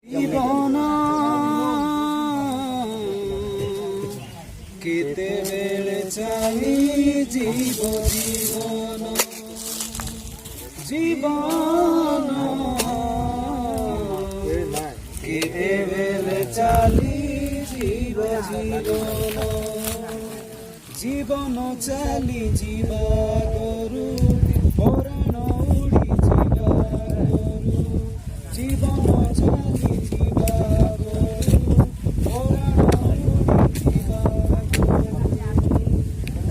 জীবন কেতেবেলে চালি জীব জীবন জীবন কেতেবেলে চালি জীব জীবন জীবন চালি ଯିବା କରୁ ପରାଣ ଉଡ଼ି ଯିବା କରୁ ଜୀବନ ଚାଲି ଯିବା କରୁ ପରାଣ ଉଡ଼ି ଯିବା କରୁ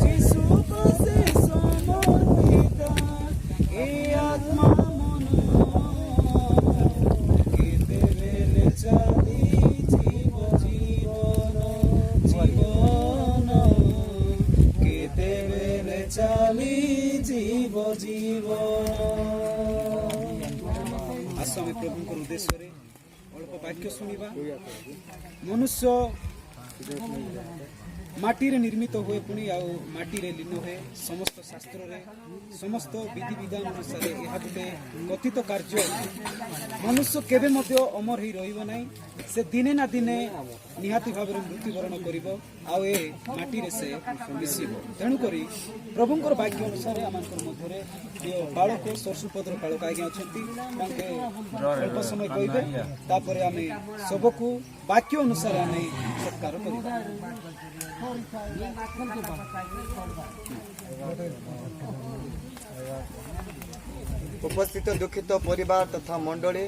ଯୀଶୁକୁ ସେ ସମର୍ପିତ ଏ ଆତ୍ମା ମନ କେତେବେଳେ ଚାଲି ଯିବ ଜୀବନ ଜୀବନ କେତେବେଳେ ଚାଲି ଯିବ ଜୀବନ। ଆସ ଆମେ ପ୍ରଭୁଙ୍କର ଉଦ୍ଦେଶ୍ୟରେ ଅଳ୍ପ ବାକ୍ୟ ଶୁଣିବା। ମନୁଷ୍ୟ ମାଟିରେ ନିର୍ମିତ ହୁଏ, ପୁଣି ଆଉ ମାଟିରେ ଲୀନ ହୁଏ। ସମସ୍ତ ଶାସ୍ତ୍ରରେ ସମସ୍ତ ବିଧିବିଧାନ ଅନୁସାରେ ଏହା ଗୋଟେ କଥିତ କାର୍ଯ୍ୟ। ମନୁଷ୍ୟ କେବେ ମଧ୍ୟ ଅମର ହୋଇ ରହିବ ନାହିଁ। ସେ ଦିନେ ନା ଦିନେ ନିହାତି ଭାବରେ ମୃତ୍ୟୁବରଣ କରିବ, ଆଉ ଏ ମାଟିରେ ସେ ମିଶିବ। ତେଣୁକରି ପ୍ରଭୁଙ୍କର ବାକ୍ୟ ଅନୁସାରେ ଆମଙ୍କର ମଧ୍ୟରେ ପ୍ରିୟ ବାଳକ ସରସୁପଦର ବାଳକ ଆଜ୍ଞା ଅଛନ୍ତି, ତାଙ୍କେ ଅଳ୍ପ ସମୟ କହିବେ, ତାପରେ ଆମେ ସବୁକୁ ବାକ୍ୟ ଅନୁସାରେ ଆମେ ସତ୍କାର କରିବା। उपस्थित दुखित परिवार तथा मंडली,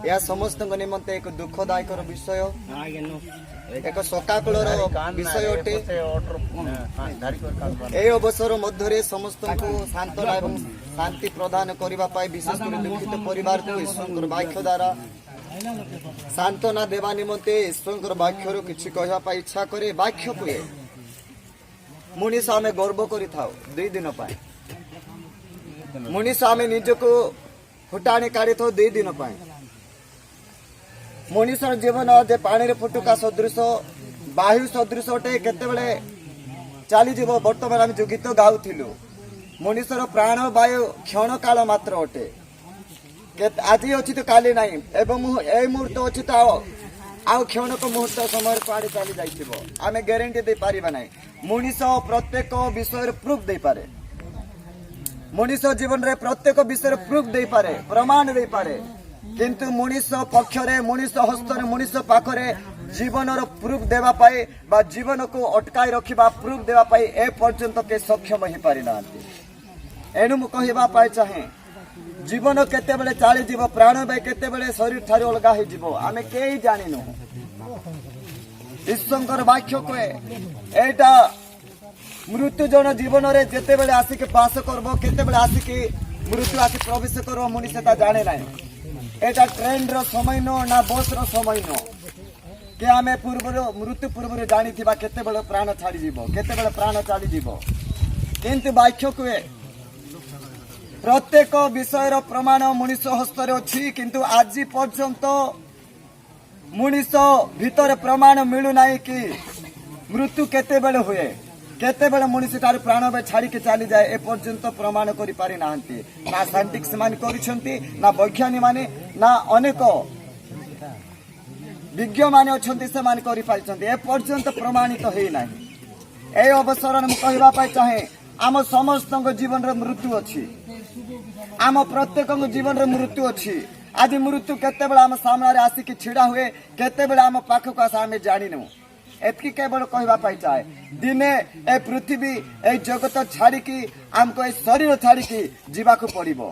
यह समस्त निमंते एक दुखदायक विषय, एक शोकाकुल विषय अटे। ए अवसर मध्य समस्त को सांत्वना एवं शांति प्रदान करने विशेषकर दुखित परिवार को ईश्वर वाक्य द्वारा सांत्वना देवा निमंते ईश्वर वाक्य किसी कहवाई इच्छा करे। वाक्य कुए मनीष आम गर्व कर दुई दिन मनीष आम निजक फुटाणी काढ़ी था 2 दिन मनीषर जीवन जे पानी फुटुका सदृश बायु सदृश अटे। केतेबेले चली जीव बर्तमान आम जो गीत गाउथिलु, मनीषर प्राण वायु क्षण काल मात्र अटे। आज अच्छी तो काली ना एवं ए मुहूर्त अच्छी तो आउ क्षणक मुहूर्त समय कुआड़े चली जाइथिबो आम ग्यारंटी दे पारिबा नै। मनीष प्रत्येक विषय प्रूफ दे पारे, मनीष जीवन रे प्रत्येक विषय प्रूफ दे पारे, प्रमाण दे पारे, किंतु मनीष पक्षरे मनीष हस्तरे मनीष पाखरे जीवनर प्रूफ देवा पाए बा जीवन को अटकाई रखिबा प्रूफ देवा पाए ए पर्यंत के सक्षम हो पारि नांती। एनु मु कहबा पाए चाहे जीवन केतेबेले चाली जीव, प्राण बे केतेबेले शरीर ठारे अलगा हो जीव आमे केही जानिनु। ईश्वरकर वाक्य कहे एटा मृत्यु जन जीवन रे जेतेबेले आसिके पास करबो, केतेबेले आसिके मृत्यु आसि प्रवेश करबो मनीष ता जाने नाही। एटा ट्रेन रो समय नो ना बस रो समय नो कि आमे पूर्व मृत्यु पूर्व जानी थिबा केतेबेले प्राण छाड़ी जीवो, केतेबेले प्राण चली जीवो। किंतु वाक्य कहे प्रत्येक विषयर प्रमाण मनीष हस्तरे अच्छी, किंतु आज पर्यंत मनीष भीतर प्रमाण मिलू ना कि मृत्यु केतेबेले हुए, केतेबेले मनीष तार प्राण बे छाड़ी के चली जाए ए पर्यंत प्रमाण करि पारि नाहंती। ना साइंटिस्ट मान करिसंती, ना वैज्ञानिक माने, ना अनेक विज्ञ माने अछंती से मान करि पारिसंती। ए पर्यंत प्रमाणित हेई नाही। ए अवसर में कहबा पाई चाहे आम समस्त जीवन रे मृत्यु अच्छी, आम प्रत्येक जीवन रे मृत्यु अच्छी। आज मृत्यु केतेबेले आम सामने आसिक छिड़ा हुए, केतेबेले आम पाखक आस आम जानिनु। एतकी केवल कहबा पाई चाहे दिने ए पृथ्वी ए जगत छाड़िकी आमको ए शरीर छाड़िकी जीवाक पड़िबो।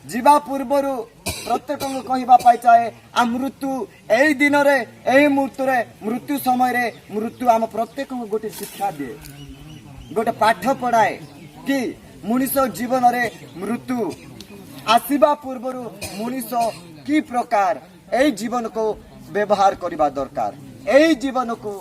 जीवा पूर्वरु प्रत्येक कहबा पाई चाहे आ मृत्यु एई दिन रे एई मुहूर्त रे मृत्यु समय रे मृत्यु आम प्रत्येक गोटे शिक्षा दिए, गोटे पाठ पढ़ाए कि मनीष जीवन रे मृत्यु आसीबा पूर्वरु मनीष की प्रकार ए जीवन को व्यवहार करबा दरकार, ए जीवन को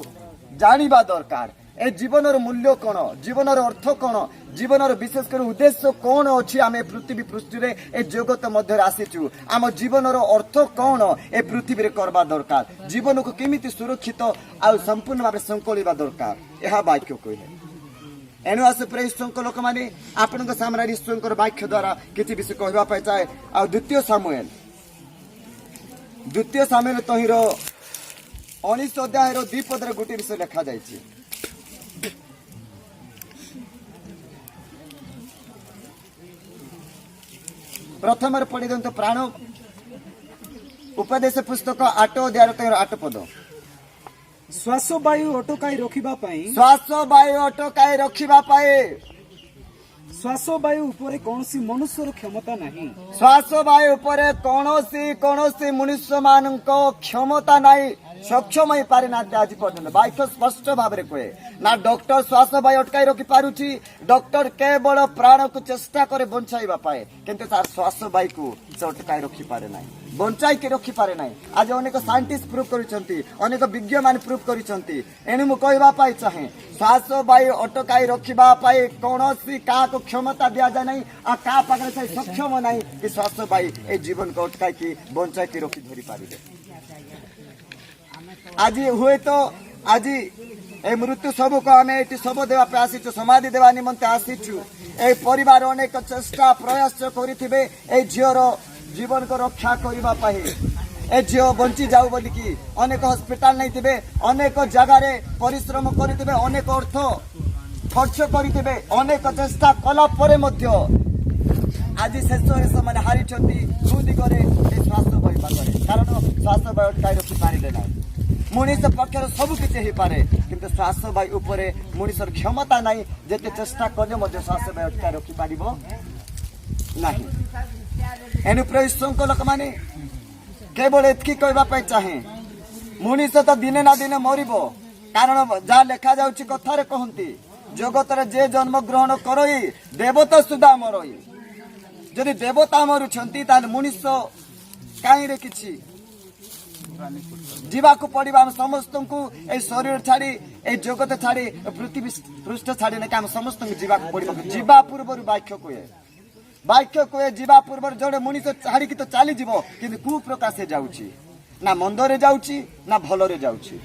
जानिबा दरकार। ए जीवनर मूल्य कौन, जीवनर अर्थ कौन, जीवनर विशेषकर उद्देश्य कौन अच्छी आम पृथ्वी पृष्ठ रे ए जगत मध्य आसीचु। आम जीवनर अर्थ कौन ए पृथ्वी रे करबा दरकार, जीवन को केमिति सुरक्षित आ संपूर्ण भाव संकलिबा दरकार, यह वाक्य कहले। एणु आस प्रे ईश्वर लोक मैंने आपण सामने ईश्वर वाक्य द्वारा किसी विषय कहवाई चाहे। आ द्वितीय सामुएल द्वितीय सामुएल तहिर 19 अध्याय 2 पदरे गोटे विषय लिखा जाइए। प्रथम पढ़ी दिखाते प्राण उपदेश पुस्तक 8 अध्याय 8 पद। श्वास वायु अटकाई रखिबा पई श्वास वायु अटकाई रखिबा पाए श्वास वायु उपरे कौनसी मनुष्यर क्षमता नहीं। श्वास वायु उपरे कौनसी मनुष्य मानक क्षमता नहीं, सक्षम हो पारि ना आज पर्यंत। वाक्य स्पष्ट भाव में कहे ना डॉक्टर श्वास वायु अटकाई रखि पारुछि, डॉक्टर केवल प्राण को चेष्टा करे बंचाइबा पाए, किंतु तार श्वास वायु को से अटकाई रखि पारे नाही, बंचाई के रखि पारे नाही। आज अनेक साइंटिस्ट प्रूव करिसंती, अनेक विज्ञ मान प्रूव करिसंती। एनु मु कहबा पाई चाहे श्वास वायु अटकाई रखिबा पाए कौनसी का को क्षमता दिया जाए नहीं, आ का पाखरे से सक्षम नहीं कि श्वास वायु ए जीवन को अटकाई की बंचाई के रखि धरि पारिबे। आज हुए तो आज ए मृत्यु सब को आम ये शब देवाई आसीचु, समाधि देवा निमंते आसीचु। ए परिवार अनेक चेष्टा प्रयास करिथिबे ए झीर जीवन को रक्षा करबा पाए, ए झील बंची जाऊ बोलिकी अनेक हॉस्पिटल नहीं थे, अनेक जगार परिश्रम करिथिबे, अनेक अर्थ खर्च करिथिबे, अनेक चेष्टा कला परे मध्य आज शेष से हारी दु दिगरे श्वास वायु पाखरे, कारण श्वास वायु अटकाई रखि पारिले ना। मनीष पक्षर सबकि हो पारे, किंतु श्वास वायु उपरे मनीषर क्षमता नहीं, जेते चेष्टा कले मध्य श्वास वायु अटकाई रखि पारिबो नाही। एनु प्रभु लोक माने केवल एतकी कहबा चाहे मनीष तो दिने ना दिने मरिबो, कारण जहाँ लेखा जाउछि कथारे कहंती जगत जे जन्म ग्रहण करई देवता सुधा मरई। जदि देवता मरुछंती ताल मनीष काई रे किछि जीवाकू पड़िबा। हम समस्त को ए शरीर छाड़ी ए जगत छाड़ी पृथ्वी पृष्ठ छाड़ी ना हम समस्त जीवाकू पड़िबा। जीवा पूर्व वाक्य कहे जीवा पूर्व जड़े मनीष छाड़ी तो चली जीव, कि कु प्रकार से जाउछि ना मंदरे जाउछि ना भलरे जाउछि।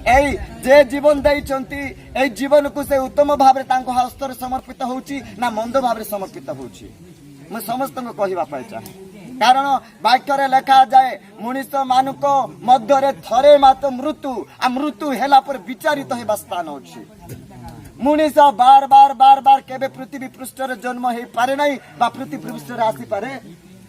एई जे जीवन दैचंती ए जीवन को से उत्तम भाव तांको हस्तर समर्पित होउछि ना मंद भाव समर्पित होउछि। मैं समस्त को कहबा पाए चाहे, कारण वाक्य लेखा जाए मनीष मानुक मध्य थरे मात्र मृत्यु आ मृत्यु हेला पर विचारित हेबा स्थान अछि। मनीष बार बार बार बार केबे पृथ्वी पृष्ठ जन्म हो पारे नहीं बा पृथ्वी पृष्ठ आसी पारे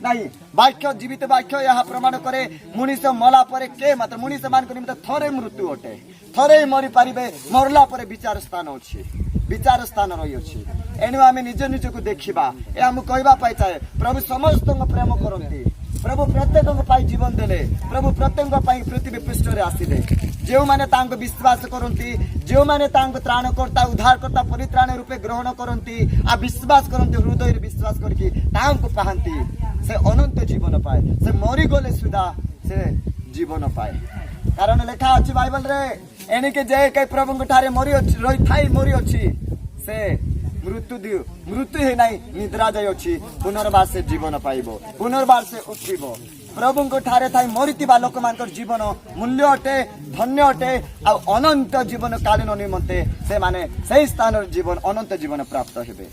नहीं। वाक्य जीवित वाक्य यह प्रमाण करे मनीष मला परे के मात्र मनीष मान निमित्त थरे मृत्यु अटे, थरे मरी पारिबे, मरला परे विचार स्थान अछि, विचार स्थान रही अछि। एनु आमे निज निज को देखिबा, ए हम कहबा पाई चाहे प्रभु समस्त को प्रेम करंती, प्रभु प्रत्येक को पाई जीवन देले, प्रभु प्रत्येक को पाई पृथ्वी पृष्ठ रे आसीले। जो माने तांको विश्वास करंती, जो माने तांको त्राणकर्ता उद्धारकर्ता परित्राण रूपे ग्रहण करंती आ विश्वास करंती, हृदय रे विश्वास करके तांको पाहंती, से अनंत जीवन पाए, से मरी गले सुधा से जीवन पाए। कारण लेखा अछि बाइबल रे एनिके जे के प्रभु ठारे मरी रही थाई मरी अछि से मृत्यु हे नाही निद्रा जाय अछि, पुनर्बार से जीवन पाइबो, पुनर्बार से उठिबो। प्रभु को ठारे थाई मरितिबा लोक मानकर जीवन मूल्य अटे, धन्य अटे आ अनंत जीवन कालीन निमंते से माने सही स्थान जीवन अनंत जीवन प्राप्त हेबे।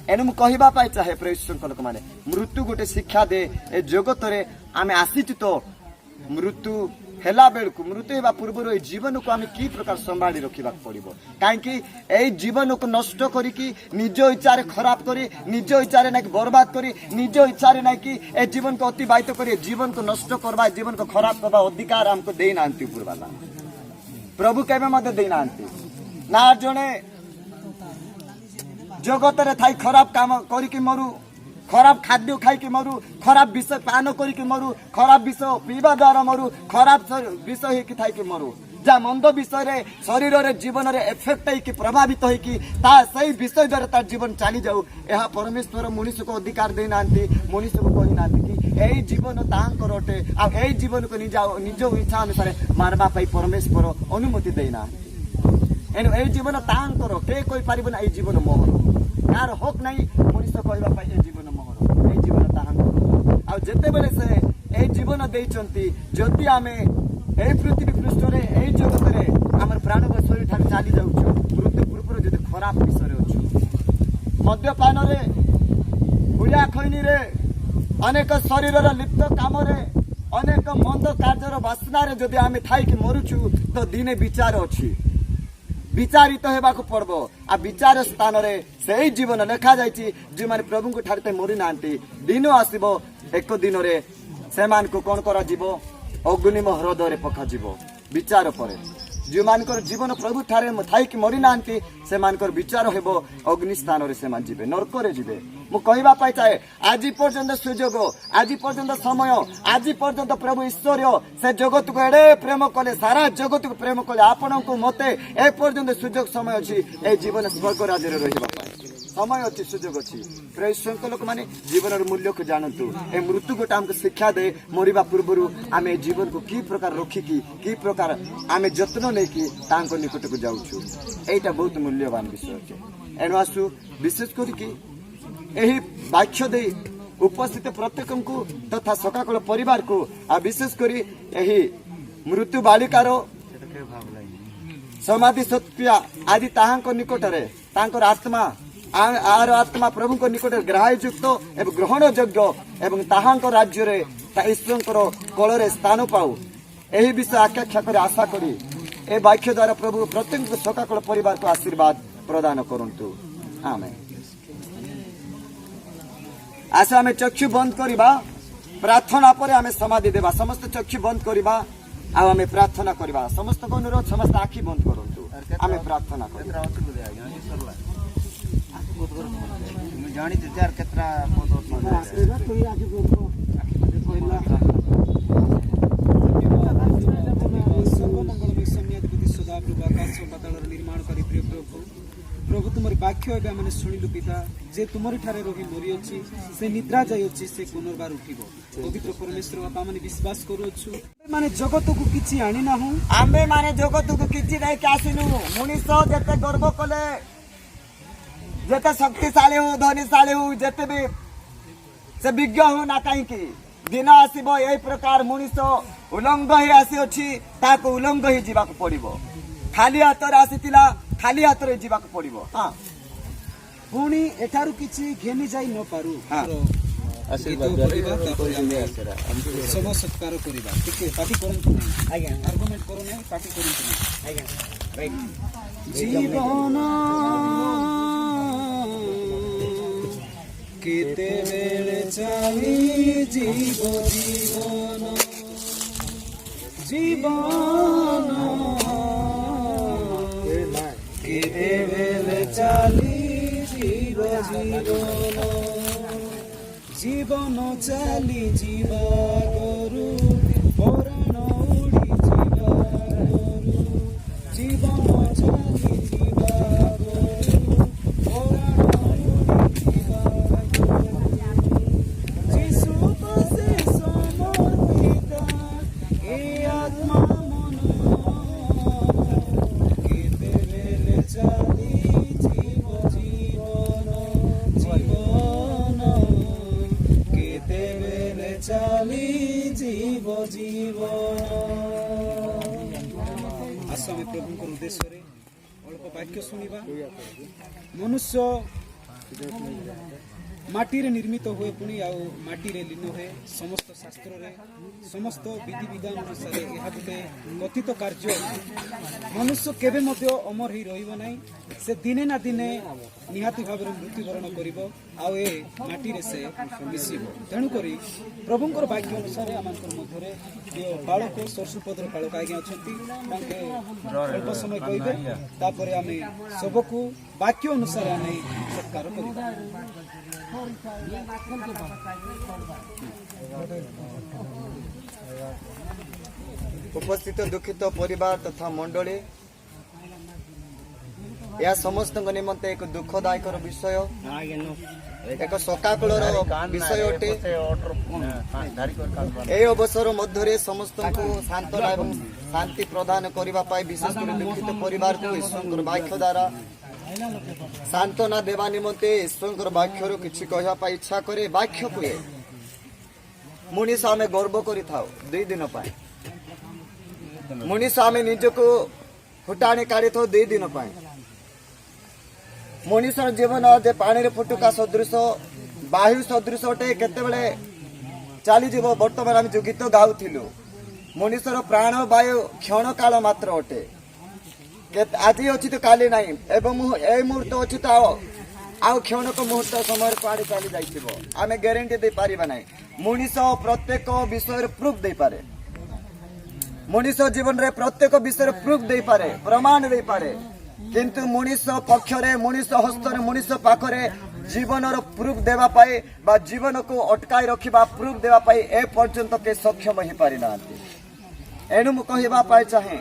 एनु मु कहबा पाई चाहे प्रभु लोक माने मृत्यु गोटे शिक्षा दे ए जगत रे आमे आसीचु तो मृत्यु हेला बेलकु मृत्यु हेबा पूर्व जीवन को आम कि प्रकार संभाली रखा पड़ो, कहीं यही जीवन को नष्ट करी निज इच्छा खराब करी निज इच्छा ना बर्बाद करी निज इच्छा ना कि ए जीवन को अतिबाहित कर जीवन को नष्ट करवा जीवन को खराब करवा अधिकार आमको देना पूर्वाला प्रभु केवे देना ना जड़े जगत रे थाई खराब काम करी मरु, खराब खाद्य खाई मरु, खराब विष पान करी मरु, खराब विष पीवा द्वारा मरु, खराब विष हो मरु, जहाँ मंद विषय शरीर रे जीवन रे एफेक्ट हो प्रभावित होई विषय द्वारा जीवन चली जाऊ। यह परमेश्वर मनुष्य को अधिकार देना, मनुष्य को कहना कि यही जीवन तांकर अटे आ यही जीवन को निज इच्छा अनुसार मारवा परमेश्वर अनुमति देना। एनु यही जीवन तांकर के कोई पारिबो ना, जीवन मोहर यार हक नहीं मनुष्य कहवा जीवन मोहर, यही जीवन तांकर आ जेते बेले से यही जीवन देइचंती जदि आमे यही पृथ्वी पृष्ठ रे यही जगत रे हमर प्राण को शरीर ठार चली जाउछु मृत्यु पूर्व जदि खराब विषय अछि मद्यपान रे गुलिया खैनी रे अनेक शरीर रे लिप्त काम रे अनेक मंद कार्यर बासनार जदि आम थी मरुचु तो दिने विचार अच्छी विचारित होगाक पड़ब आ विचार स्थान से ही जीवन लिखा जाइए जो मैंने प्रभु को ठार मरी ना दिन आसब एक दिन से कौन कर अग्निम ह्रदय पकाज विचार पर जो मानकर जीवन प्रभु ठारे थी मरी ना से विचार हो अग्नि स्थान से जी नरक जी मु कहवाई चाहे आज पर्यंत सुजोग आज पर्यंत समय आज पर्यंत प्रभु ईश्वर से जगत को एडे प्रेम कले सारा जगत को प्रेम कले आपण को मते ए पर्यंत सुजोग समय अच्छी ए जीवन स्वर्ग राज्य रही समय अच्छी सुजोग अच्छी प्रिय ईश्वर लोक मैंने जीवन मूल्य को जानतु ए मृत्यु गोटे आमको शिक्षा दे मरवा पूर्व आम जीवन को कि प्रकार रखिकी कि प्रकार आम जत्न नहीं निकट को जाऊँ यहाँ बहुत मूल्यवान विषय अच्छे एणु आसु विशेष करके यही वाक्य दे उपस्थित प्रत्येक को तथा सकाकल परिवार को आ विशेष करी यही मृत्यु बालिकार समाधि सत्या आदि ताहांको निकटरे तांकर आत्मा आर आत्मा प्रभु को निकट ग्राह्युक्त एवं ग्रहण योग्य एवं ताहांको राज्य रे ईश्वर कलरे स्थान पाऊ यही विषय आकांक्षा कर आशा करी ए वाक्य द्वारा प्रभु प्रत्येक सकाकल परिवार को आशीर्वाद प्रदान करंतु आमेन। आस आम चक्षु बंद करवा प्रार्थना पर आम समाधि देवा समस्त चक्षु बंद करवा आम प्रार्थना करवा समस्त अनुरोध समस्त आखि बंद करंतु आम प्रार्थना करवा निर्माण करी प्रिय प्रभु प्रभु तुम वाक्य मैंने शुणिलु पिता जे तुमरी ठारे रही मरी अच्छी से निद्रा जाई अच्छी से पुनर्बार उठिब पवित्र परमेश्वर बापा मैंने विश्वास करूछु माने जगत को किछि आनी ना हूं आमे माने जगत को किछि नहीं कासिनु मनुष्य जते गर्व कले जते शक्तिशाली हो धनीशाली हो जते भी से विज्ञ हो ना कहीं दिन आसब यही प्रकार मनुष्य उलंग ही आसी अच्छी ताको उलंग ही जीवाक पड़िबो खाली हाथ आसीतिला खाली हाथ रे जीवाक पड़िबो हां पुणी एठारु किछि घेनी जाई न पारु आशीर्वाद सब सत्कार करिबा ठीक है पार्टी करंतु आज्ञा आर्गुमेंट करो नै पार्टी करंतु आज्ञा राइट जीवन केते बेले चाली जीव जीवन जीवन केते बेले चाली जीव जीवन जीवन चाली जीवा करू पराण उड़ी जीवा करू जीवन चाली जीवा करू पराण उड़ी जीवा करू जीसु पासे समर्पित ए आत्मा मन केते बेले चाली जीव जीवन जीवन केते बेले चाली जीव जीवन आस आम प्रभु उद्देश्य अल्प वाक्य शुणा मनुष्य माटी रे निर्मित हुए पुणी आउ माटी रे लीन हुए समस्त शास्त्र रे समस्त विधि विधान अनुसार यह गोटे कथित कार्य मनुष्य केबे मध्य अमर ही रहिबो नाही से दिने ना दिने निहाती भाव मृत्युवरण करिबो आउ ए माटी रे से मिसिबो तेणु करी प्रभुंकर वाक्य अनुसार आमंकर मध्य रे बालक सरसुपद्र बालक आज्ञा अछंती तांके अल्प समय कहिबे तापर आमे सबको वाक्य अनुसार आमे सत्कार करिबा उपस्थित दुखित परिवार तथा मंडली यह समस्त निमंते एक दुखदायक विषय एक सकाकल विषय अटे ए अवसर मध्य समस्त को सांत्वना एवं शांति प्रदान करने विशेषकर दुखित परिवार को ईश्वर वाक्य द्वारा सांत्वना देवा निमंते ईश्वर वाक्य किसी कहवाई इच्छा करे वाक्य को मनीष आम गर्व कर दुई दिन मनीष आम निजक फुटाणी काढ़ी था दुई दिन मनीषर जीवन जे पानी रे फुटुका सदृश वायु सदृश अटे केतेबेले ଚାଲିଯିବ। ବର୍ତ୍ତମାନ ଆମେ ଯୋଉ ଗୀତ ଗାଉଥିଲୁ, ମଣିଷର ପ୍ରାଣ ବାୟୁ କ୍ଷଣ କାଳ ମାତ୍ର ଅଟେ। ଆଜି ଅଛି ତ କାଲି ନାହିଁ, ଏବଂ ଏଇ ମୁହୂର୍ତ୍ତ ଅଛି ତ ଆଉ କ୍ଷଣକ ମୁହୂର୍ତ୍ତ ସମୟରେ କୁଆଡେ ଚାଲି ଯାଇଥିବ, ଆମେ ଗ୍ୟାରେଣ୍ଟି ଦେଇପାରିବା ନାହିଁ। ମଣିଷ ପ୍ରତ୍ୟେକ ବିଷୟରେ ପ୍ରୁଫ୍ ଦେଇପାରେ, ମଣିଷ ଜୀବନରେ ପ୍ରତ୍ୟେକ ବିଷୟରେ ପ୍ରୁଫ୍ ଦେଇପାରେ, ପ୍ରମାଣ ଦେଇପାରେ, କିନ୍ତୁ ମଣିଷ ପକ୍ଷରେ, ମଣିଷ ହସ୍ତରେ, ମଣିଷ ପାଖରେ ଜୀବନର ପ୍ରୁଫ୍ ଦେବା ପାଇଁ ବା ଜୀବନକୁ ଅଟକାଇ ରଖିବା ପ୍ରୁଫ୍ ଦେବା ପାଇଁ ଏ ପର୍ଯ୍ୟନ୍ତ କେହି ସକ୍ଷମ ହେଇପାରିନାହାନ୍ତି। ଏଣୁ ମୁଁ କହିବା ପାଇଁ ଚାହେଁ,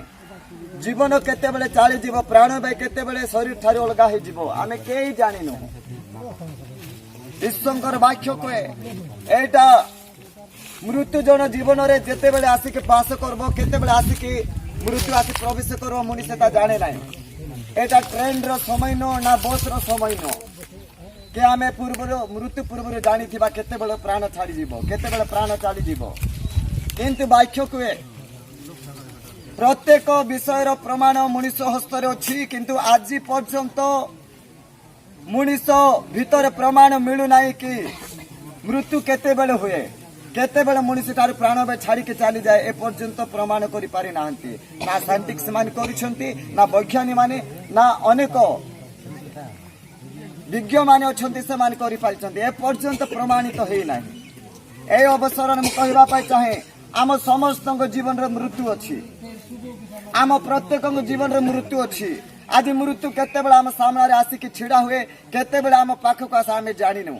ଜୀବନ କେତେବେଳେ ଚାଲିଯିବ, ପ୍ରାଣବାୟୁ କେତେବେଳେ ଶରୀର ଠାରୁ ଅଲଗା ହେଇଯିବ, ଆମେ କେହି ଜାଣିନୁ। ଈଶ୍ୱରଙ୍କର ବାକ୍ୟ କୁହେ, ଏଇଟା ମୃତ୍ୟୁ ଜଣ ଜୀବନରେ ଯେତେବେଳେ ଆସିକି ବାସ କରିବ, କେତେବେଳେ ଆସିକି ମୃତ୍ୟୁ ଆସି ପ୍ରବେଶ କରିବ, ମଣିଷ ତା ଜାଣେ ନାହିଁ। ଏଇଟା ଟ୍ରେନର ସମୟ ନୁହଁ, ନା ବସର ସମୟ ନୁହଁ କି ଆମେ ପୂର୍ବରୁ ମୃତ୍ୟୁ ପୂର୍ବରୁ ଜାଣିଥିବା କେତେବେଳେ ପ୍ରାଣ ଛାଡ଼ିଯିବ, କେତେବେଳେ ପ୍ରାଣ ଚାଲିଯିବ। କିନ୍ତୁ ବାକ୍ୟ କୁହେ, ପ୍ରତ୍ୟେକ ବିଷୟର ପ୍ରମାଣ ମଣିଷ ହସ୍ତରେ ଅଛି, କିନ୍ତୁ ଆଜି ପର୍ଯ୍ୟନ୍ତ ମଣିଷ ଭିତରେ ପ୍ରମାଣ ମିଳୁନାହିଁ କି ମୃତ୍ୟୁ କେତେବେଳେ ହୁଏ, କେତେବେଳେ ମଣିଷ ତାର ପ୍ରାଣ ଛାଡ଼ିକି ଚାଲିଯାଏ, ଏ ପର୍ଯ୍ୟନ୍ତ ପ୍ରମାଣ କରିପାରି ନାହାନ୍ତି। ନା ସାଇଣ୍ଟିଷ୍ଟ ମାନେ କରିଛନ୍ତି, ନା ବୈଜ୍ଞାନିକ ମାନେ, ନା ଅନେକ ବିଜ୍ଞମାନେ ଅଛନ୍ତି ସେମାନେ କରିପାରିଛନ୍ତି, ଏ ପର୍ଯ୍ୟନ୍ତ ପ୍ରମାଣିତ ହେଇନାହିଁ। এই অবসরে ମୁଁ କହିବା ପାଇଁ ଚାହେଁ, ଆମ ସମସ୍ତଙ୍କ ଜୀବନରେ ମୃତ୍ୟୁ ଅଛି, ଆମ ପ୍ରତ୍ୟେକଙ୍କ ଜୀବନରେ ମୃତ୍ୟୁ ଅଛି। ଆଜି ମୃତ୍ୟୁ କେତେବେଳେ ଆମ ସାମ୍ନାରେ ଆସିକି ଛିଡ଼ା ହୁଏ, କେତେବେଳେ ଆମ ପାଖକୁ ଆସେ, ଆମେ ଜାଣିନୁ।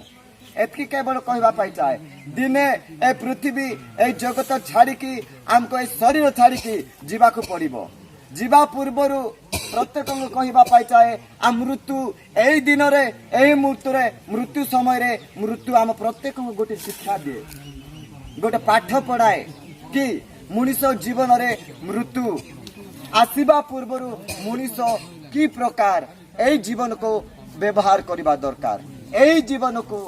ଏତିକି କେବଳ କହିବା ପାଇଁ ଚାହେଁ, ଦିନେ ଏ ପୃଥିବୀ, এই ଜଗତ ଛାଡ଼ିକି, ଆମକୁ এই ଶରୀର ଛାଡ଼ିକି ଯିବାକୁ ପଡ଼ିବ। ଯିବା ପୂର୍ବରୁ ପ୍ରତ୍ୟେକଙ୍କୁ କହିବା ପାଇଁ ଚାହେଁ, ମୃତ୍ୟୁ ଏଇ ଦିନରେ, ଏଇ ମୁହୂର୍ତ୍ତରେ, ମୃତ୍ୟୁ ସମୟରେ ମୃତ୍ୟୁ ଆମ ପ୍ରତ୍ୟେକଙ୍କୁ ଗୋଟେ ଶିକ୍ଷା ଦିଏ, ଗୋଟେ ପାଠ ପଢ଼ାଏ କି ମଣିଷ ଜୀବନରେ ମୃତ୍ୟୁ ଆସିବା ପୂର୍ବରୁ ମଣିଷ କି ପ୍ରକାର ଏଇ ଜୀବନକୁ ବ୍ୟବହାର କରିବା ଦରକାର, ଏଇ ଜୀବନକୁ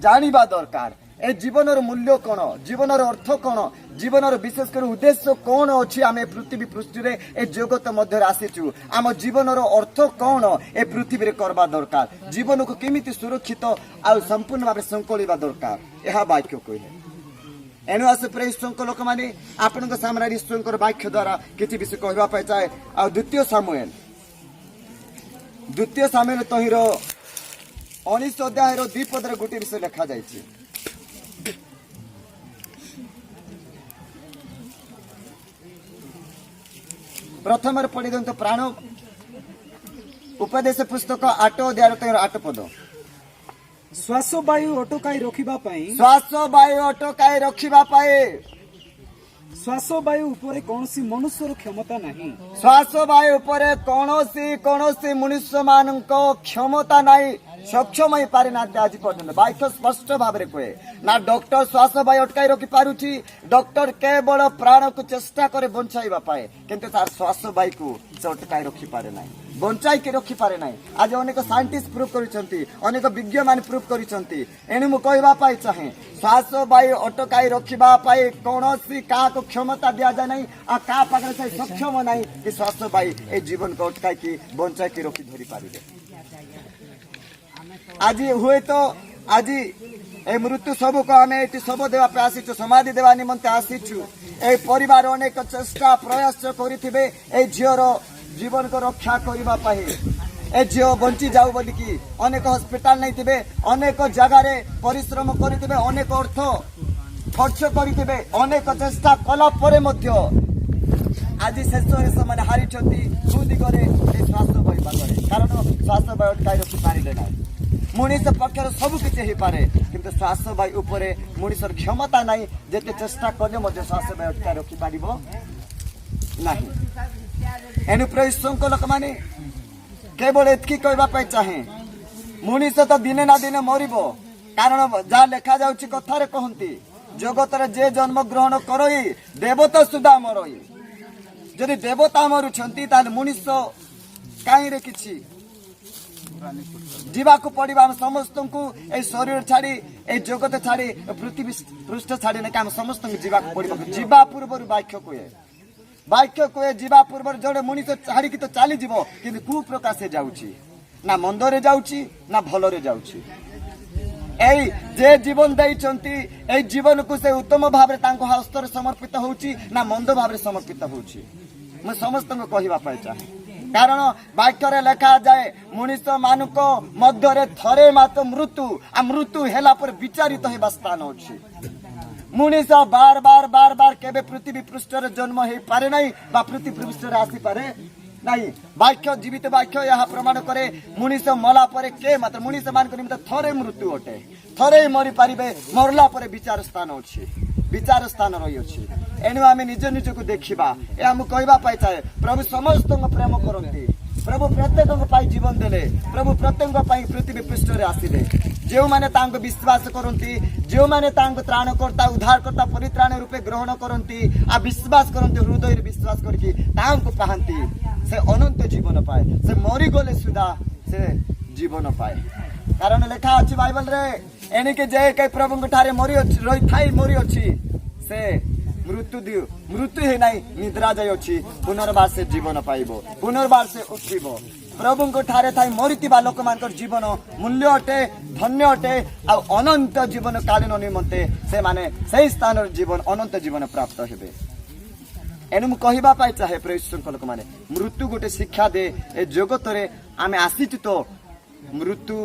ଜାଣିବା ଦରକାର। ଏ ଜୀବନର ମୂଲ୍ୟ କ'ଣ, ଜୀବନର ଅର୍ଥ କ'ଣ, ଜୀବନର ବିଶେଷ କରି ଉଦ୍ଦେଶ୍ୟ କ'ଣ ଅଛି। ଆମେ ପୃଥିବୀ ପୃଷ୍ଠରେ ଏ ଜଗତ ମଧ୍ୟରେ ଆସିଛୁ, ଆମ ଜୀବନର ଅର୍ଥ କ'ଣ ଏ ପୃଥିବୀରେ କରିବା ଦରକାର, ଜୀବନକୁ କେମିତି ସୁରକ୍ଷିତ ଆଉ ସମ୍ପୂର୍ଣ୍ଣ ଭାବରେ ଶୃଙ୍ଖଳିବା ଦରକାର, ଏହା ବାକ୍ୟ କହିଲେ। ଏଣୁ ଆସେ ପ୍ରିୟ ଈଶ୍ୱରଙ୍କ ଲୋକମାନେ, ଆପଣଙ୍କ ସାମ୍ନାରେ ଈଶ୍ୱରଙ୍କର ବାକ୍ୟ ଦ୍ୱାରା କିଛି ବିଷୟ କହିବା ପାଇଁ ଚାହେଁ। ଆଉ ଦ୍ୱିତୀୟ ସାମୁଏଲ ତହିଁର 19 ଅଧ୍ୟାୟର 2 ପଦରେ ଗୋଟିଏ ବିଷୟ ଲେଖାଯାଇଛି। ପ୍ରଥମରେ ପଢି ଦିଅନ୍ତୁ, ପ୍ରାଣ ଉପଦେଶ ପୁସ୍ତକ 8 ଅଧ୍ୟାୟର 8 ପଦ। ଶ୍ୱାସ ବାୟୁ ଅଟକାଇ ରଖିବା ପାଇଁ, ଶ୍ୱାସ ବାୟୁ ଅଟକାଇ ରଖିବା ପାଇଁ ଶ୍ୱାସ ବାୟୁ ଉପରେ କୌଣସି ମନୁଷ୍ୟର କ୍ଷମତା ନାହିଁ। ଶ୍ୱାସ ବାୟୁ ଉପରେ କୌଣସି ମନୁଷ୍ୟ ମାନଙ୍କ କ୍ଷମତା ନାହିଁ, ସକ୍ଷମ ହେଇପାରିନାହାନ୍ତି ଆଜି ପର୍ଯ୍ୟନ୍ତ। ବାକ୍ୟ ସ୍ପଷ୍ଟ ଭାବରେ କୁହେ, ନା ଡକ୍ଟର ଶ୍ୱାସ ବାୟୁ ଅଟକାଇ ରଖିପାରୁଛି, ଡକ୍ଟର କେବଳ ପ୍ରାଣକୁ ଚେଷ୍ଟା କରେ ବଞ୍ଚାଇବା ପାଇଁ, କିନ୍ତୁ ତାର ଶ୍ୱାସ ବାୟୁକୁ ସେ ଅଟକାଇ ରଖିପାରେ ନାହିଁ, ବଞ୍ଚାଇକି ରଖିପାରେ ନାହିଁ। ଆଜି ଅନେକ ସାଇଣ୍ଟିଷ୍ଟ ପ୍ରୁଭ୍ କରିଛନ୍ତି, ଅନେକ ବିଜ୍ଞମାନେ ପ୍ରୁଭ୍ କରିଛନ୍ତି। ଏଣୁ ମୁଁ କହିବା ପାଇଁ ଚାହେଁ, ଶ୍ୱାସ ବାୟୁ ଅଟକାଇ ରଖିବା ପାଇଁ କୌଣସି କାହାକୁ କ୍ଷମତା ଦିଆଯାଏ ନାହିଁ, ଆଉ କାହା ପାଖରେ ସେ ସକ୍ଷମ ନାହିଁ କି ଶ୍ୱାସ ବାୟୁ ଏ ଜୀବନକୁ ଅଟକାଇକି ବଞ୍ଚାଇକି ରଖି ଧରି ପାରିବେ। ଆଜି ହୁଏତ ଆଜି এই মৃত্যু সবুক আমি এটি শব দেওয়া পাই আসিছু, সমাধি দেওয়া নিমন্তে আসিছু। এই পরিবার অনেক চেষ্টা প্রয়াস করিথিবে এই ঝিওর জীবনকে রক্ষা করিবা পাই, এই ঝিও বঞ্চি যাও বলিকি অনেক হসপিটাল নেইথিবে, অনেক জায়গায় পরিশ্রম করিথিবে, অনেক অর্থ খরচ করিথিবে, অনেক চেষ্টা কলা পরে মধ্য আজি শেষরে সেমানে হারিছন্তি সুদিগরে এই স্বাস্থ্য বায়ু পাখরে, কারণ স্বাস্থ্য বায়ু অটকাই রখি পারিলে না। মଣିଷ ପକ୍ଷରେ ସବୁ କିଛି ହେଇପାରେ, କିନ୍ତୁ ଶ୍ୱାସ ବାୟୁ ଉପରେ ମଣିଷର କ୍ଷମତା ନାହିଁ, ଯେତେ ଚେଷ୍ଟା କଲେ ମଧ୍ୟ ଶ୍ୱାସ ବାୟୁ ଅଟକାଇ ରଖିପାରିବ ନାହିଁ। ଏଣୁ ପ୍ରିୟ ଈଶ୍ୱରଙ୍କ ଲୋକମାନେ, କେବଳ ଏତିକି କହିବା ପାଇଁ ଚାହେଁ, ମଣିଷ ତ ଦିନେ ନା ଦିନେ ମରିବ, କାରଣ ଯାହା ଲେଖାଯାଉଛି କଥାରେ କହନ୍ତି, ଜଗତରେ ଯେ ଜନ୍ମ ଗ୍ରହଣ କରଇ ଦେବତା ସୁଦ୍ଧା ମରଇ। ଯଦି ଦେବତା ମରୁଛନ୍ତି ତାହେଲେ ମଣିଷ କାହିଁରେ କିଛି ଯିବାକୁ ପଡିବ। ଆମେ ସମସ୍ତଙ୍କୁ ଏଇ ଶରୀର ଛାଡି, ଏଇ ଜଗତ ଛାଡି, ପୃଥିବୀ ପୃଷ୍ଠ ଛାଡି ନାକି ଆମେ ସମସ୍ତଙ୍କୁ ଯିବାକୁ ପଡିବ। ଯିବା ପୂର୍ବରୁ ବାକ୍ୟ କୁହେ ଯିବା ପୂର୍ବରୁ ଜଣେ ମଣିଷ ଛାଡିକି ତ ଚାଲିଯିବ, କିନ୍ତୁ କୋଉ ପ୍ରକାର ସେ ଯାଉଛି, ନା ମନ୍ଦରେ ଯାଉଛି ନା ଭଲରେ ଯାଉଛି। এই যে জীবন দেইଛନ୍ତି এই জীবনକୁ ସେ ଉତ୍ତମ ଭାବରେ ତାଙ୍କ ହସ୍ତରେ ସମର୍ପିତ ହେଉଛି ନା ମନ୍ଦ ଭାବରେ ସମର୍ପିତ ହେଉଛି ମୁଁ ସମସ୍ତଙ୍କୁ କହିବା ପାଇଁ ଚାହେଁ କାରଣ ବାକ୍ୟରେ ଲେଖାଯାଏ ମଣିଷ ମାନଙ୍କ ମଧ୍ୟରେ ଥରେ ମାତ୍ର ମୃତ୍ୟୁ ହେଲା ପରେ ବିଚାରିତ ହେବା ସ୍ଥାନ ଅଛି ମଣିଷ ବାର ବାର କେବେ ପୃଥିବୀ ପୃଷ୍ଠରେ ଜନ୍ମ ହେଇପାରେ ନାହିଁ ବା ପୃଥିବୀ ପୃଷ୍ଠରେ ଆସିପାରେ ନାହିଁ ବାକ୍ୟ ଜୀବିତ ବାକ୍ୟ ଏହା ପ୍ରମାଣ କରେ ମଣିଷ ମଲା ପରେ କେ ମାତ୍ର ମଣିଷ ମାନଙ୍କ ନିମିତ୍ତ ଥରେ ମୃତ୍ୟୁ ଅଟେ ଥରେ ମରିପାରିବେ ମରିଲା ପରେ ବିଚାର ସ୍ଥାନ ରହିଅଛି ଏଣୁ ଆମେ ନିଜ ନିଜକୁ ଦେଖିବା ଏହା ମୁଁ କହିବା ପାଇଁ ଚାହେଁ ପ୍ରଭୁ ସମସ୍ତଙ୍କୁ ପ୍ରେମ କରନ୍ତି ପ୍ରଭୁ ପ୍ରତ୍ୟେକଙ୍କ ପାଇଁ ଜୀବନ ଦେଲେ ପ୍ରଭୁ ପ୍ରତ୍ୟେକଙ୍କ ପାଇଁ ପୃଥିବୀ ପୃଷ୍ଠରେ ଆସିଲେ ଯେଉଁମାନେ ତାଙ୍କୁ ବିଶ୍ୱାସ କରନ୍ତି ଯେଉଁମାନେ ତାଙ୍କୁ ତ୍ରାଣକର୍ତ୍ତା ଉଦ୍ଧାରକର୍ତ୍ତା ପରିତ୍ରାଣ ରୂପେ ଗ୍ରହଣ କରନ୍ତି ଆଉ ବିଶ୍ୱାସ କରନ୍ତି ହୃଦୟରେ ବିଶ୍ୱାସ କରିକି ତାଙ୍କୁ ପାଆନ୍ତି ସେ ଅନନ୍ତ ଜୀବନ ପାଏ ସେ ମରିଗଲେ ସୁଦ୍ଧା ସେ ଜୀବନ ପାଏ କାରଣ ଲେଖା ଅଛି ବାଇବଲରେ ଏଣିକି ଯେ କେହି ପ୍ରଭୁଙ୍କ ଠାରେ ମରିଅଛି ସେ ମୃତ୍ୟୁ ହେଇ ନାହିଁ ନିଦ୍ରା ଯାଇଅଛି ପୁନର୍ବାର ସେ ଜୀବନ ପାଇବ ପୁନର୍ବାର ସେ ଉଠିବ ପ୍ରଭୁଙ୍କ ଠାରେ ଥାଇ ମରିଥିବା ଲୋକମାନଙ୍କର ଜୀବନ ମୂଲ୍ୟ ଅଟେ ଧନ୍ୟ ଅଟେ ଆଉ ଅନନ୍ତ ଜୀବନ କାଳୀନ ନିମନ୍ତେ ସେମାନେ ସେହି ସ୍ଥାନର ଜୀବନ ଅନନ୍ତ ଜୀବନ ପ୍ରାପ୍ତ ହେବେ ଏଣୁ ମୁଁ କହିବା ପାଇଁ ଚାହେଁ ପ୍ରିୟ ଈଶ୍ୱରଙ୍କ ଲୋକମାନେ ମୃତ୍ୟୁ ଗୋଟେ ଶିକ୍ଷା ଦେ ଏ ଜଗତରେ ଆମେ ଆସିଛୁ ତ ମୃତ୍ୟୁ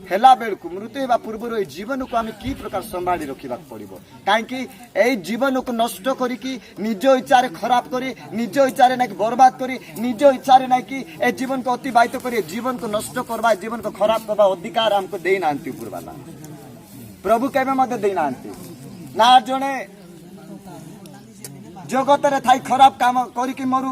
ହେଲା ବେଳକୁ ମୃତ୍ୟୁ ହେବା ପୂର୍ବରୁ ଏଇ ଜୀବନକୁ ଆମେ କି ପ୍ରକାର ସମ୍ଭାଳି ରଖିବାକୁ ପଡିବ କାହିଁକି ଏଇ ଜୀବନକୁ ନଷ୍ଟ କରିକି ନିଜ ଇଚ୍ଛାରେ ଖରାପ କରି ନିଜ ଇଚ୍ଛାରେ ନାକି ବର୍ବାଦ କରି ନିଜ ଇଚ୍ଛାରେ ନାକି ଏ ଜୀବନକୁ ଅତିବାହିତ କରି ଜୀବନକୁ ନଷ୍ଟ କରିବା ଜୀବନକୁ ଖରାପ କରିବା ଅଧିକାର ଆମକୁ ଦେଇନାହାନ୍ତି ଉପରବାଲା ପ୍ରଭୁ କେବେ ମଧ୍ୟ ଦେଇନାହାନ୍ତି ନା ଜଣେ ଜଗତରେ ଥାଇ ଖରାପ କାମ କରିକି ମରୁ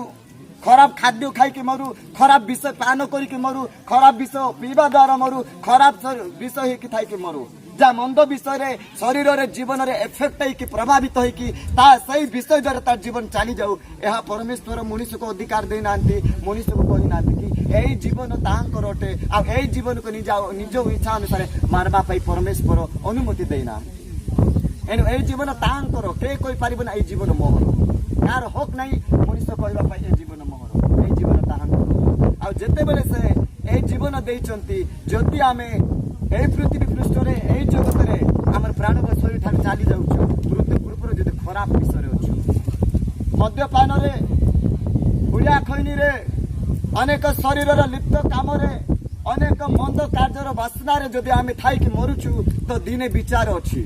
ଖରାପ ଖାଦ୍ୟ ଖାଇକି ମରୁ ଖରାପ ବିଷ ପାନ କରିକି ମରୁ ଖରାପ ବିଷ ପିଇବା ଦ୍ୱାରା ମରୁ ଖରାପ ବିଷ ହେଇକି ଥାଇକି ମରୁ ଯାହା ମନ୍ଦ ବିଷୟରେ ଶରୀରରେ ଜୀବନରେ ଏଫେକ୍ଟ ହେଇକି ପ୍ରଭାବିତ ହେଇକି ତା ସେଇ ବିଷୟ ଦ୍ୱାରା ତାର ଜୀବନ ଚାଲିଯାଉ ଏହା ପରମେଶ୍ୱର ମଣିଷକୁ ଅଧିକାର ଦେଇନାହାନ୍ତି ମଣିଷକୁ କହିନାହାନ୍ତି କି ଏଇ ଜୀବନ ତାହାଙ୍କର ଅଟେ ଆଉ ଏଇ ଜୀବନକୁ ନିଜ ଇଚ୍ଛା ଅନୁସାରେ ମାରବା ପାଇଁ ପରମେଶ୍ୱର ଅନୁମତି ଦେଇନାହାନ୍ତି ଏଣୁ ଏଇ ଜୀବନ ତାହାଙ୍କର କେହି କହିପାରିବ ନା ଏଇ ଜୀବନ ମୋହର କାହାର ହକ୍ ନାହିଁ ମଣିଷ କହିବା ପାଇଁ ଏ ଜୀବନ ମୋହର ଏଇ ଜୀବନ ତାହାଙ୍କର ଆଉ ଯେତେବେଳେ ସେ ଏଇ ଜୀବନ ଦେଇଛନ୍ତି ଯଦି ଆମେ ଏଇ ପୃଥିବୀ ପୃଷ୍ଠରେ ଏଇ ଜଗତରେ ଆମର ପ୍ରାଣ ଶରୀର ଠାରୁ ଚାଲି ଯାଉଛୁ ମୃତ୍ୟୁ ପୂର୍ବରୁ ଯଦି ଖରାପ ବିଷୟରେ ଅଛୁ ମଦ୍ୟପାନରେ ବୁଢ଼ା ଖୈନୀରେ ଅନେକ ଶରୀରର ଲିପ୍ତ କାମରେ ଅନେକ ମନ୍ଦ କାର୍ଯ୍ୟର ବାସନାରେ ଯଦି ଆମେ ଥାଇକି ମରୁଛୁ ତ ଦିନେ ବିଚାର ଅଛି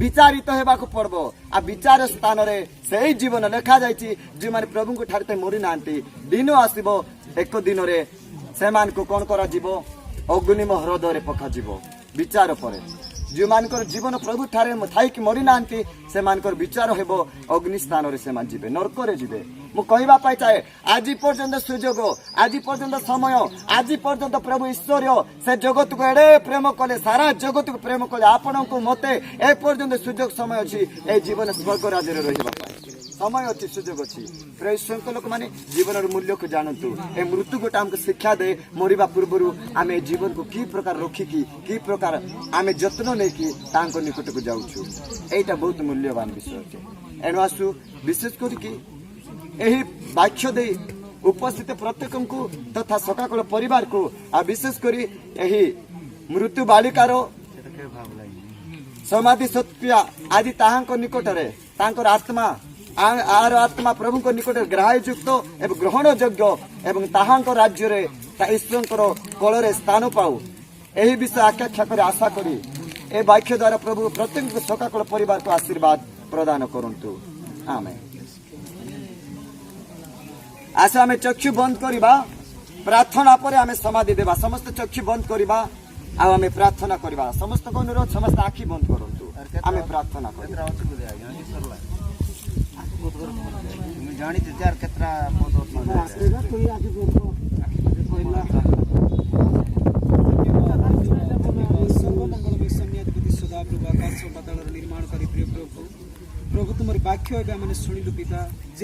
ବିଚାରିତ ହେବାକୁ ପଡିବ ଆଉ ବିଚାର ସ୍ଥାନରେ ସେଇ ଜୀବନ ଲେଖାଯାଇଛି ଯେଉଁମାନେ ପ୍ରଭୁଙ୍କ ଠାରେ ମରିନାହାନ୍ତି ଦିନ ଆସିବ ଏକ ଦିନରେ ସେମାନଙ୍କୁ କଣ କରାଯିବ ଅଗ୍ନିମ ହ୍ରଦରେ ପକାଯିବ ବିଚାର ପରେ ଯେଉଁମାନଙ୍କର ଜୀବନ ପ୍ରଭୁ ଠାରେ ଥାଇକି ମରିନାହାନ୍ତି ସେମାନଙ୍କର ବିଚାର ହେବ ଅଗ୍ନି ସ୍ଥାନରେ ସେମାନେ ଯିବେ ନର୍କରେ ଯିବେ ମୁଁ କହିବା ପାଇଁ ଚାହେଁ ଆଜି ପର୍ଯ୍ୟନ୍ତ ସୁଯୋଗ ଆଜି ପର୍ଯ୍ୟନ୍ତ ସମୟ ଆଜି ପର୍ଯ୍ୟନ୍ତ ପ୍ରଭୁ ଈଶ୍ୱର ସେ ଜଗତକୁ ଏଡେ ପ୍ରେମ କଲେ ସାରା ଜଗତକୁ ପ୍ରେମ କଲେ ଆପଣଙ୍କୁ ମତେ ଏ ପର୍ଯ୍ୟନ୍ତ ସୁଯୋଗ ସମୟ ଅଛି ଏ ଜୀବନ ସ୍ୱର୍ଗ ରାଜ୍ୟରେ ରହିବା ପାଇଁ ସମୟ ଅଛି ସୁଯୋଗ ଅଛି ପ୍ରିୟ ଈଶ୍ୱରଙ୍କ ଲୋକମାନେ ଜୀବନର ମୂଲ୍ୟକୁ ଜାଣନ୍ତୁ ଏ ମୃତ୍ୟୁ ଗୋଟେ ଆମକୁ ଶିକ୍ଷା ଦେ ମରିବା ପୂର୍ବରୁ ଆମେ ଏ ଜୀବନକୁ କି ପ୍ରକାର ରଖିକି କି ପ୍ରକାର ଆମେ ଯତ୍ନ ନେଇକି ତାଙ୍କ ନିକଟକୁ ଯାଉଛୁ ଏଇଟା ବହୁତ ମୂଲ୍ୟବାନ ବିଷୟ ଅଟେ ଏଣୁ ଆସୁ ବିଶେଷ କରିକି ଏହି ବାକ୍ୟ ଦେଇ ଉପସ୍ଥିତ ପ୍ରତ୍ୟେକଙ୍କୁ ତଥା ସକାଳ ପରିବାରକୁ ଆଉ ବିଶେଷ କରି ଏହି ମୃତ୍ୟୁ ବାଳିକାର ସମାଧି ସତ୍ୟା ଆଜି ତାହାଙ୍କ ନିକଟରେ ତାଙ୍କର ଆତ୍ମା ପ୍ରଭୁଙ୍କ ନିକଟରେ ଗ୍ରାହ୍ୟଯୁକ୍ତ ଏବଂ ଗ୍ରହଣ ଯୋଗ୍ୟ ଏବଂ ତାହାଙ୍କ ରାଜ୍ୟରେ ଈଶ୍ୱରଙ୍କର କୋଳରେ ସ୍ଥାନ ପାଉ ଏହି ବିଷୟ ଆକାଂକ୍ଷା କରି ଆଶା କରି ଏ ବାକ୍ୟ ଦ୍ୱାରା ପ୍ରଭୁ ପ୍ରତ୍ୟେକ ସକାଳ ପରିବାରକୁ ଆଶୀର୍ବାଦ ପ୍ରଦାନ କରନ୍ତୁ ଆମେନ୍ ଆସ ଆମେ ଚକ୍ଷୁ ବନ୍ଦ କରିବା ପ୍ରାର୍ଥନା ପରେ ଆମେ ସମାଧି ଦେବା ସମସ୍ତେ ଚକ୍ଷୁ ବନ୍ଦ କରିବା ଆଉ ଆମେ ପ୍ରାର୍ଥନା କରିବା ସମସ୍ତଙ୍କ ଅନୁରୋଧ ସମସ୍ତେ ଆଖି ବନ୍ଦ କରନ୍ତୁ ଆମେ ପ୍ରାର୍ଥନା କରିବା ଜାଣିଛୁ ଯାର କେତେଟା ନିର୍ମାଣ କରି ପ୍ରିୟ ପ୍ରଭୁ ତୁମର ବାକ୍ୟ ଏବେ ଆମେ ଶୁଣିଲୁ ପିତା।